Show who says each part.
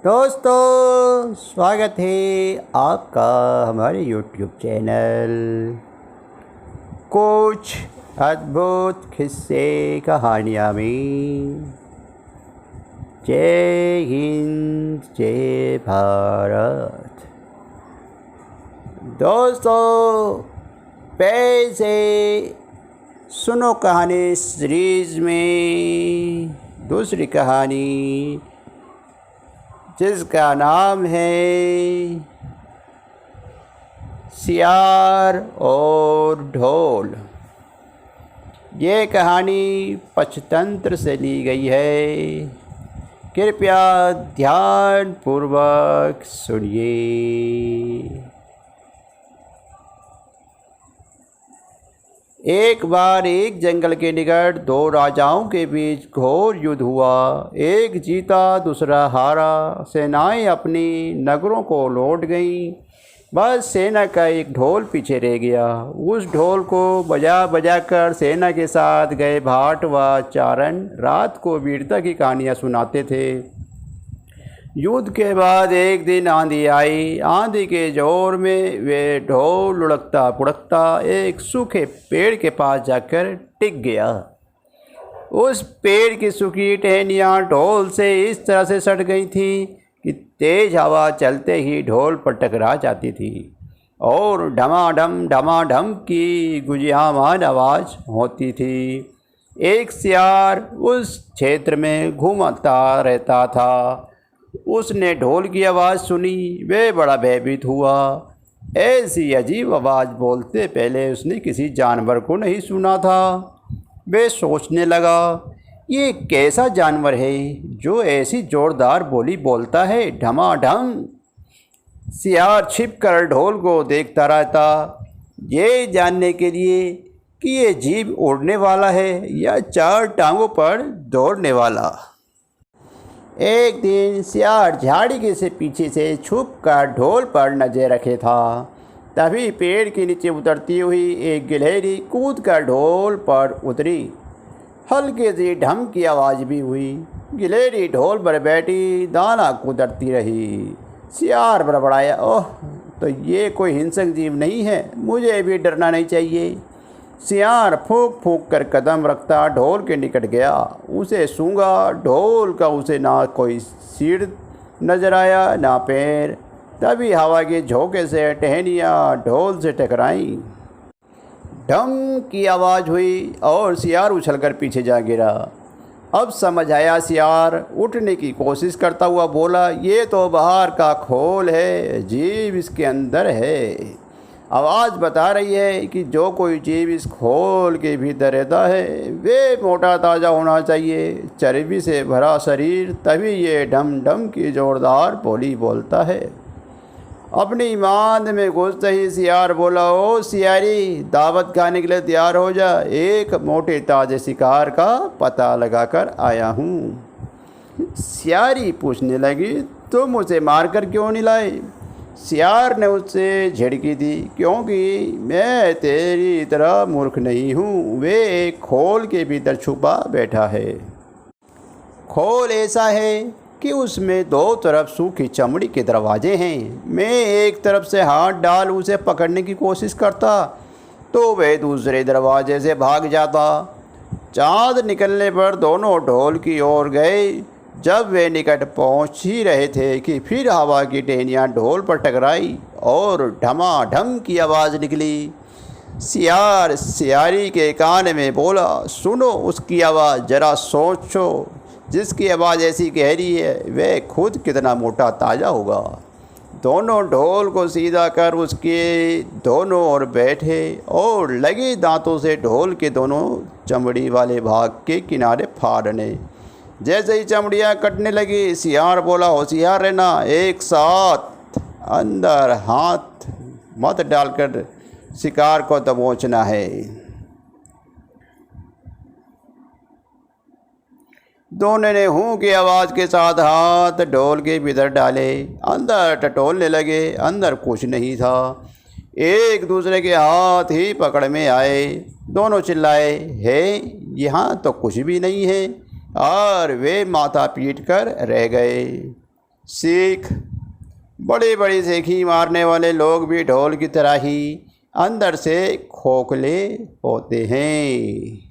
Speaker 1: दोस्तों, स्वागत है आपका हमारे YouTube चैनल कुछ अद्भुत किस्से कहानियाँ में। जय हिंद, जय भारत। दोस्तों, पैसे सुनो कहानी सीरीज में दूसरी कहानी जिसका नाम है सियार और ढोल। ये कहानी पंचतंत्र से ली गई है। कृपया ध्यानपूर्वक सुनिए। एक बार एक जंगल के निकट दो राजाओं के बीच घोर युद्ध हुआ। एक जीता, दूसरा हारा। सेनाएं अपनी नगरों को लौट गईं। बस सेना का एक ढोल पीछे रह गया। उस ढोल को बजा बजा कर सेना के साथ गए भाट व चारण रात को वीरता की कहानियाँ सुनाते थे। युद्ध के बाद एक दिन आंधी आई। आंधी के जोर में वे ढोल लुढ़कता पुढ़कता एक सूखे पेड़ के पास जाकर टिक गया। उस पेड़ की सूखी टहनियाँ ढोल से इस तरह से सट गई थी कि तेज हवा चलते ही ढोल पर टकरा जाती थी और ढमाढम की गुंजायमान आवाज़ होती थी। एक सियार उस क्षेत्र में घूमता रहता था। उसने ढोल की आवाज़ सुनी। वह बड़ा भयभीत हुआ। ऐसी अजीब आवाज़ बोलते पहले उसने किसी जानवर को नहीं सुना था। वह सोचने लगा, ये कैसा जानवर है जो ऐसी ज़ोरदार बोली बोलता है, ढमाढम। सियार छिपकर ढोल को देखता रहता, ये जानने के लिए कि ये जीव उड़ने वाला है या चार टांगों पर दौड़ने वाला। एक दिन सियार झाड़ी के से पीछे से छुपकर ढोल पर नजर रखे था। तभी पेड़ के नीचे उतरती हुई एक गिलहरी कूद कर ढोल पर उतरी। हल्के सी ढम की आवाज़ भी हुई। गिलहरी ढोल पर बैठी दाना कुतरती रही। सियार बड़बड़ाया, ओह, तो ये कोई हिंसक जीव नहीं है, मुझे भी डरना नहीं चाहिए। सियार फूंक फूंक कर कदम रखता ढोल के निकट गया। उसे सूंघा। ढोल का उसे ना कोई सिर नजर आया ना पैर। तभी हवा के झोंके से टहनियाँ ढोल से टकराईं। ढम की आवाज़ हुई और सियार उछलकर पीछे जा गिरा। अब समझ आया। सियार उठने की कोशिश करता हुआ बोला, ये तो बाहर का खोल है, जीव इसके अंदर है। आवाज़ बता रही है कि जो कोई जीव इस खोल के भीतर रहता है वे मोटा ताज़ा होना चाहिए, चर्बी से भरा शरीर, तभी ये ढम ढम की ज़ोरदार बोली बोलता है। अपनी मांद में घुसते ही सियार बोला, ओ सियारी, दावत खाने के लिए तैयार हो जा, एक मोटे ताज़े शिकार का पता लगाकर आया हूँ। सियारी पूछने लगी, तुम उसे मारकर क्यों नहीं लाए? सियार ने उससे झिड़की दी, क्योंकि मैं तेरी तरह मूर्ख नहीं हूँ। वे एक खोल के भीतर छुपा बैठा है। खोल ऐसा है कि उसमें दो तरफ सूखी चमड़ी के दरवाजे हैं। मैं एक तरफ से हाथ डाल उसे पकड़ने की कोशिश करता तो वह दूसरे दरवाजे से भाग जाता। चाँद निकलने पर दोनों ढोल की ओर गए। जब वे निकट पहुंच ही रहे थे कि फिर हवा की टहनियाँ ढोल पर टकराई और ढमाढम की आवाज़ निकली। सियार सियारी के कान में बोला, सुनो उसकी आवाज़, ज़रा सोचो, जिसकी आवाज़ ऐसी गहरी है वह खुद कितना मोटा ताज़ा होगा। दोनों ढोल को सीधा कर उसके दोनों ओर बैठे और लगे दांतों से ढोल के दोनों चमड़ी वाले भाग के किनारे फाड़ने। जैसे ही चमड़ियाँ कटने लगी, सियार बोला, होशियार रहना, एक साथ अंदर हाथ मत डालकर शिकार को दबोचना है। दोनों ने हूँ की आवाज़ के साथ हाथ ढोल के भीतर डाले। अंदर टटोलने लगे। अंदर कुछ नहीं था। एक दूसरे के हाथ ही पकड़ में आए। दोनों चिल्लाए, हे, यहाँ तो कुछ भी नहीं है, और वे माथा पीट कर रह गए। सीख, बड़ी बड़ी सेखी मारने वाले लोग भी ढोल की तरह ही अंदर से खोखले होते हैं।